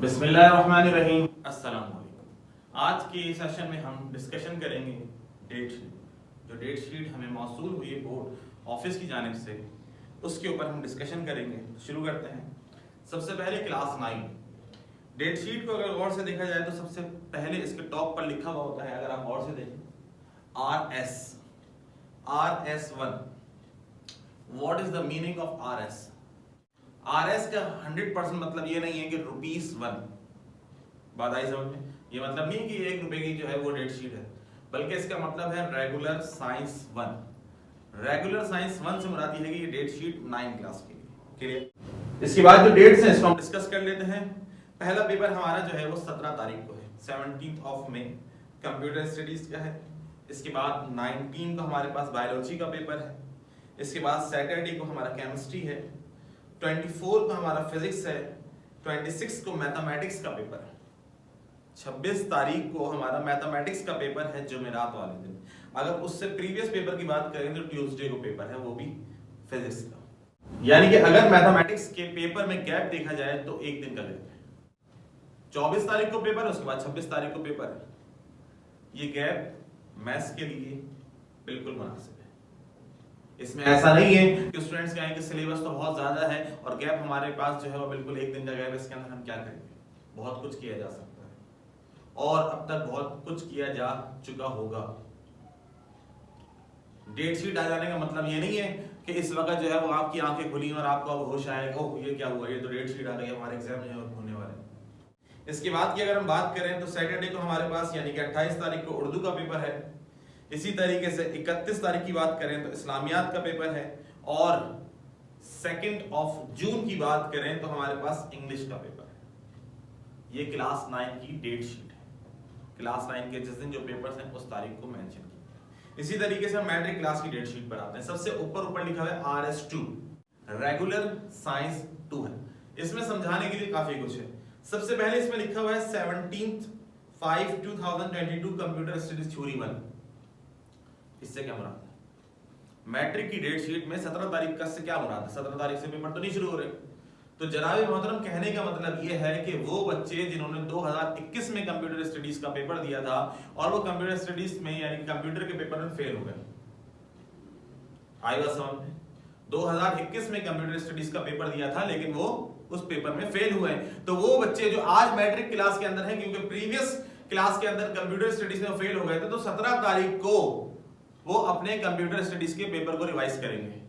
बिस्मिल्लाहिर्रहमानिर्रहीम। अस्सलाम वालेकुम। आज के सेशन में हम डिस्कशन करेंगे डेट शीट। जो डेट शीट हमें मौसूल हुई है बोर्ड ऑफिस की जानिब से, उसके ऊपर हम डिस्कशन करेंगे। शुरू करते हैं। सबसे पहले क्लास 9 डेट शीट को अगर गौर से देखा जाए तो सबसे पहले इसके टॉप पर लिखा हुआ होता है, अगर आप गौर से देखें, RS1। What is the meaning of RS? RS का 100% मतलब ये नहीं है कि ₹1। बात आई समझ में? ये मतलब नहीं कि ₹1 की जो है वो डेट शीट है, बल्कि इसका मतलब है रेगुलर साइंस 1। रेगुलर साइंस 1 से मुराद ये है कि ये डेट शीट 9 क्लास के लिए। क्लियर? इसके बाद जो डेट्स हैं इसको हम डिस्कस कर लेते हैं। पहला पेपर हमारा जो है वो 17 तारीख को है, 17 मई, कंप्यूटर स्टडीज का है। इसके बाद 19 को हमारे पास बायोलॉजी का पेपर है। इसके बाद सैटरडे को हमारा केमिस्ट्री है। 24 को हमारा फिजिक्स है। 26 को मैथमेटिक्स का पेपर है। 26 तारीख को हमारा मैथमेटिक्स का पेपर है, जुमेरात वाले दिन। अगर उससे प्रीवियस पेपर की बात करें तो ट्यूसडे को पेपर है, वो भी फिजिक्स का। यानी कि अगर मैथमेटिक्स के पेपर में गैप देखा जाए तो एक दिन का गैप है। 24 तारीख को पेपर है, उसके बाद 26 तारीख को पेपर है। ये गैप मैथ्स के लिए बिल्कुल मुनासिब है। इसमें ऐसा नहीं है कि स्टूडेंट्स कहें कि सिलेबस तो बहुत ज्यादा है और गैप हमारे पास जो है वो बिल्कुल एक दिन का गैप, इसके अंदर हम क्या करेंगे? बहुत कुछ किया जा सकता है और अब तक बहुत कुछ किया जा चुका होगा। डेट शीट आ जाने का मतलब ये नहीं है कि इस वक्त जो है वो आपकी आंखें खुली और आपको अब होश आएगा, ओह ये क्या हुआ, ये तो डेट शीट आ गई, हमारे एग्जाम जो है वो होने वाले हैं। इसके बाद की अगर हम बात करें तो सैटरडे को हमारे पास यानी कि 28 तारीख को उर्दू का पेपर है। इसी तरीके से 31 तारीख की बात करें तो इस्लामियात का पेपर है और 2 जून की बात करें तो हमारे पास इंग्लिश का पेपर है। ये क्लास 9 की डेट शीट है। क्लास 9 के जिस दिन जो पेपर्स हैं उस तारीख को मेंशन किया। इसी तरीके से हम मैट्रिक क्लास की डेट शीट पर आते हैं। सबसे ऊपर लिखा हुआ है RS2, रेगुलर साइंस 2 है। इसमें समझाने के लिए काफी कुछ है। सबसे पहले इसमें लिखा हुआ है 17/5/2022 कंप्यूटर स्टडीज थ्योरी 1। इससे क्या मुराद है? मैट्रिक की डेट शीट में 17 तारीख का से क्या मुराद है? 17 तारीख से पेपर तो नहीं शुरू हो रहे। तो जनाब मोहतरम कहने का मतलब ये है कि वो बच्चे जिन्होंने 2021 में कंप्यूटर स्टडीज का पेपर दिया था और वो कंप्यूटर स्टडीज में यानी कंप्यूटर के पेपर में फेल हो गए, आई बात समझ में? 2021 में कंप्यूटर स्टडीज का पेपर दिया था लेकिन वो उस पेपर में फेल हुए, तो वो बच्चे जो आज मैट्रिक क्लास के अंदर हैं, क्योंकि प्रीवियस क्लास के अंदर कंप्यूटर स्टडीज में फेल हो गए थे, तो 17 तारीख को वो अपने कंप्यूटर स्टडीज के पेपर को रिवाइज करेंगे।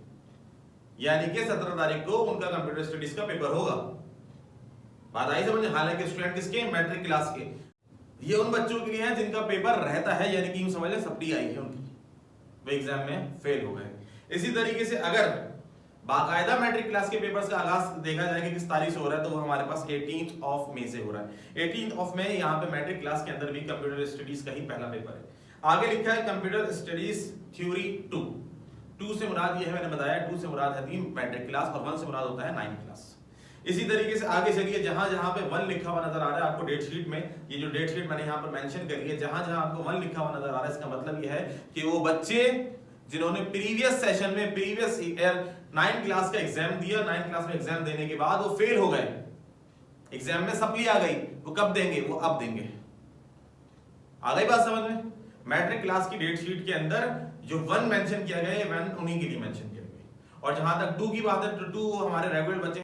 यानी कि 17 तारीख को उनका कंप्यूटर स्टडीज का पेपर होगा। बात आई समझ? हालांकि स्टूडेंट किसके? मैट्रिक क्लास के। ये उन बच्चों के लिए है जिनका पेपर रहता है, यानी कि यूं समझ लें सप्ली आई है उनकी, वो एग्जाम में फेल हो गए। इसी तरीके से अगर बाकायदा मैट्रिक क्लास के पेपर्स का आगाज देखा जाए कि किस तारीख से हो रहा है, तो वो हमारे पास 18 मई से हो रहा है। 18 मई यहाँ पे मैट्रिक क्लास के अंदर भी कंप्यूटर स्टडीज का ही पहला पेपर है। आगे लिखा है कंप्यूटर स्टडीज थ्योरी 2 से मुराद ये है, मैंने बताया 2 से मुराद है 3 मैट्रिक क्लास और 1 से मुराद होता है 9 क्लास। इसी तरीके से आगे चलिए, जहां जहां पे 1 लिखा हुआ नजर आ रहा है आपको डेट शीट में, ये जो डेट शीट मैंने यहाँ पर मेंशन करी है, जहां जहां आपको 1 लिखा हुआ नजर आ रहा है, इसका मतलब ये है कि वो बच्चे जिन्होंने प्रीवियस सेशन में प्रीवियस ईयर 9 क्लास का एग्जाम दिया, 9 क्लास में एग्जाम देने के बाद वो फेल हो गए, एग्जाम में सप्ली आ गई, वो कब देंगे? वो अब देंगे। आ गई बात समझ में? मैट्रिक क्लास की डेट शीट के अंदर जो 1 मेंशन किया गया है, 1 उन्हीं के लिए मेंशन किया गया। और जहां तक 2 की बात है तो 2 हमारे रेगुलर बच्चे।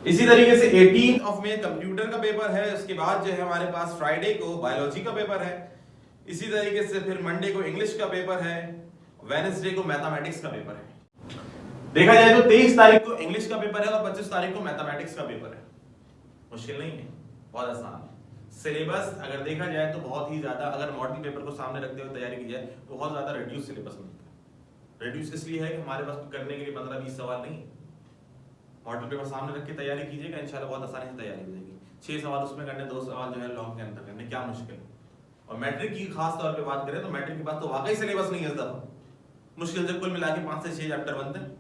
इसी तरीके से 18 मई कंप्यूटर का पेपर है। उसके बाद जो है हमारे पास फ्राइडे को बायोलॉजी का पेपर है। इसी तरीके से फिर मंडे को इंग्लिश का पेपर है, वेडनेसडे को मैथमेटिक्स का पेपर है। देखा जाए तो 23 तारीख को इंग्लिश का पेपर है और 25 तारीख को मैथमेटिक्स का पेपर है। मुश्किल नहीं है, बहुत आसान है। सिलेबस अगर देखा जाए तो बहुत ही ज्यादा, अगर मॉडल पेपर को सामने रखते हुए तैयारी की जाए तो बहुत ज्यादा रिड्यूस सिलेबस मिलता है। रिड्यूस इसलिए है कि हमारे पास करने के लिए 15-20 सवाल नहीं। मॉडल पेपर सामने रख के तैयारी कीजिएगा, इंशाल्लाह बहुत आसानी से तैयारी हो जाएगी। 6 सवाल उसमें करने, 2 सवाल जो है लॉन्ग के अंदर करने, क्या मुश्किल। और मैट्रिक की खास तौर पे बात करें तो मैट्रिक के पास तो वाकई सिलेबस नहीं है इस दफा। मुश्किल से कुल मिला के 5 से 6 चैप्टर बनते हैं,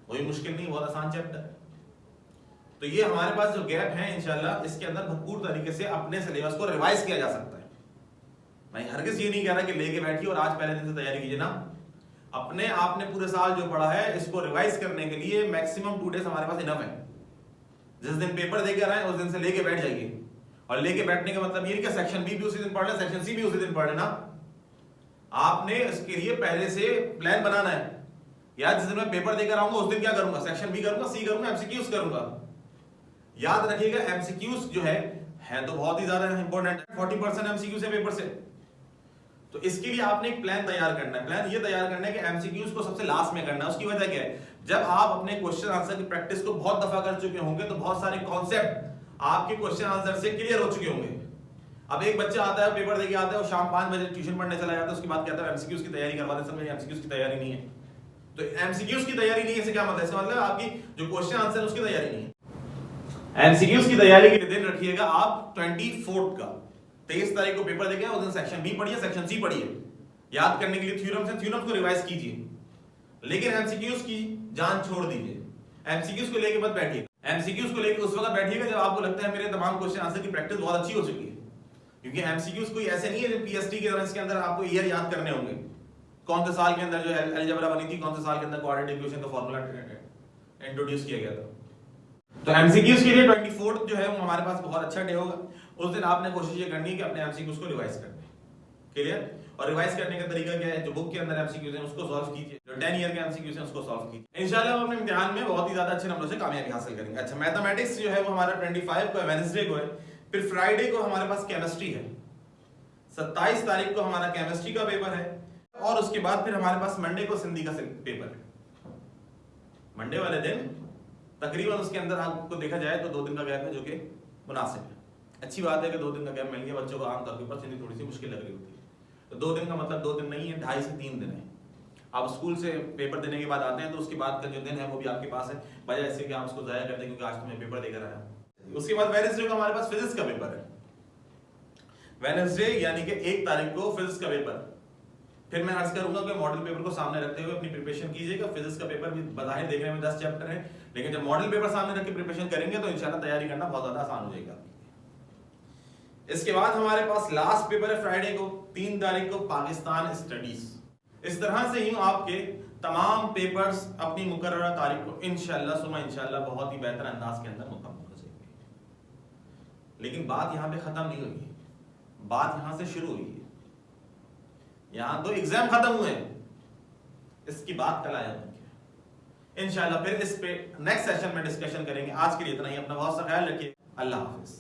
वही मुश्किल नहीं, बहुत आसान चैप्टर है। तो ये हमारे पास जो गैप है, इंशाल्लाह इसके अंदर भरपूर तरीके से अपने सिलेबस को रिवाइज किया जा सकता है। मैं हरगिज़ ये नहीं कह रहा कि लेके बैठिए और आज पहले दिन से तैयारी कीजिए ना। अपने आपने पूरे साल जो पढ़ा है इसको रिवाइज करने के लिए मैक्सिमम 2 डेज हमारे पास इनफ है। जिस दिन पेपर देकर आए उस दिन से लेके बैठ जाइए और लेके बैठने का मतलब ये नहीं कि सेक्शन बी भी उसी दिन पढ़ ले, सेक्शन सी भी उसी दिन पढ़ लेना। आपने इसके लिए पहले से प्लान बनाना है। यार जिस दिन मैं पेपर देकर आऊंगा उस दिन क्या करूंगा, सेक्शन बी करूंगा, सी करूंगा, एमसीक्यूज करूंगा। याद रखिएगा एमसीक्यूज जो है तो बहुत ही ज्यादा इंपॉर्टेंट है, 40% एमसीक्यू से पेपर से। तो इसके लिए आपने एक प्लान तैयार करना है। प्लान ये तैयार करना है कि एमसीक्यूज को सबसे लास्ट में करना है। उसकी वजह क्या है, जब आप अपने क्वेश्चन आंसर की प्रैक्टिस को बहुत दफा कर चुके होंगे तो बहुत सारे कॉन्सेप्ट आपके क्वेश्चन आंसर से क्लियर हो चुके होंगे। अब एक बच्चा आता है, पेपर देके आता है, और शाम 5 बजे ट्यूशन पढ़ने चला जाता है, उसके बाद कहता है एमसीक्यूज की तैयारी करवा दे। सर मेरी एमसीक्यूज की तैयारी नहीं है। तो एमसीक्यूज की तैयारी नहीं है इससे क्या मतलब है, इसका मतलब आपकी जो क्वेश्चन आंसर है उसकी तैयारी नहीं है। एमसीक्यूज की तैयारी के लिए दिन रखिएगा आप 24 का, 23 तारीख को पेपर देके उस दिन सेक्शन बी पढ़िए, सेक्शन सी पढ़िए। याद करने के लिए थ्योरम्स हैं, थ्योरम्स को रिवाइज कीजिए, लेकिन एमसीक्यूज की जान छोड़ दीजिए। एमसीक्यूज को लेके मत बैठिए। एमसीक्यूज को लेके उस वक्त बैठिएगा जब आपको लगता है मेरे तमाम क्वेश्चन आंसर की प्रैक्टिस बहुत अच्छी हो चुकी है। क्योंकि एमसीक्यूज कोई ऐसे नहीं है जो पीएचडी की तरह इसके अंदर आपको ईयर याद करने होंगे, कौन से साल के अंदर जो अलजेब्रा बनी थी, कौन से साल के अंदर क्वाड्रेटिक इक्वेशन का फार्मूला इंट्रोड्यूस किया गया था। तो एमसीक्यूज के लिए 24 जो है वो हमारे पास बहुत अच्छा डे होगा। उस दिन आपने कोशिश ये करनी है कि अपने एमसीक्यूज को रिवाइज करने। क्लियर? और रिवाइज करने का तरीका क्या है, जो बुक के अंदर एमसीक्यूज हैं उसको सॉल्व कीजिए, जो 10 ईयर के एमसीक्यूज हैं उसको सॉल्व कीजिए। इंशाल्लाह हम अपने इम्तिहान में बहुत ही ज्यादा अच्छे नंबरों से कामयाबी हासिल करेंगे। अच्छा, मैथमेटिक्स जो है वो हमारा 25 को वेडनेसडे को है, फिर फ्राइडे को हमारे पास केमिस्ट्री है, 27 तारीख को हमारा केमिस्ट्री का पेपर है, और उसके बाद फिर हमारे पास मंडे को सिंधी का पेपर है। मंडे वाले दिन तकरीबन उसके अंदर आपको देखा जाए तो 2 दिन का गैप है, जो कि मुनासिब है। अच्छी बात है कि 2 दिन का गैप मिल गया। बच्चों को आमतौर के ऊपर सिंधी थोड़ी सी मुश्किल लग रही होती है, तो 2 दिन का मतलब 2 दिन नहीं है, 2.5 से 3 दिन है। आप स्कूल से पेपर देने के बाद आते हैं तो उसके बाद का जो दिन है वो भी आपके पास है, बजाय इससे कि आप उसको जाया करते हैं क्योंकि आज तो मैं पेपर देकर आया। उसके बाद वेडनेसडे को हमारे पास फिजिक्स का पेपर है। वेडनेसडे यानी कि 1 तारीख को फिजिक्स का पेपर। फिर मैं अर्ज करूंगा कि मॉडल पेपर को सामने रखते हुए अपनी प्रिपरेशन कीजिएगा। फिजिक्स का पेपर भी बज़ाहिर देखने में 10 चैप्टर है, लेकिन जब मॉडल पेपर सामने रख के प्रिपरेशन करेंगे तो इंशाल्लाह तैयारी करना बहुत ज्यादा आसान हो जाएगा। इसके बाद हमारे पास लास्ट पेपर है फ्राइडे को, 3 तारीख को, पाकिस्तान स्टडीज। इस तरह से यूं आपके तमाम पेपर्स अपनी मुकर्ररा तारीख को इंशाल्लाह सुमा इंशाल्लाह बहुत ही बेहतर अंदाज के अंदर मुकम्मल हो जाएंगे। लेकिन बात यहाँ पे खत्म नहीं हुई, बात यहाँ से शुरू हुई है। यहाँ तो एग्जाम खत्म हुए हैं, इसकी बात कल आया इंशाल्लाह। फिर इस पे नेक्स्ट सेशन में डिस्कशन करेंगे। आज के लिए इतना ही। अपना बहुत सा ख्याल रखिए। अल्लाह हाफिज।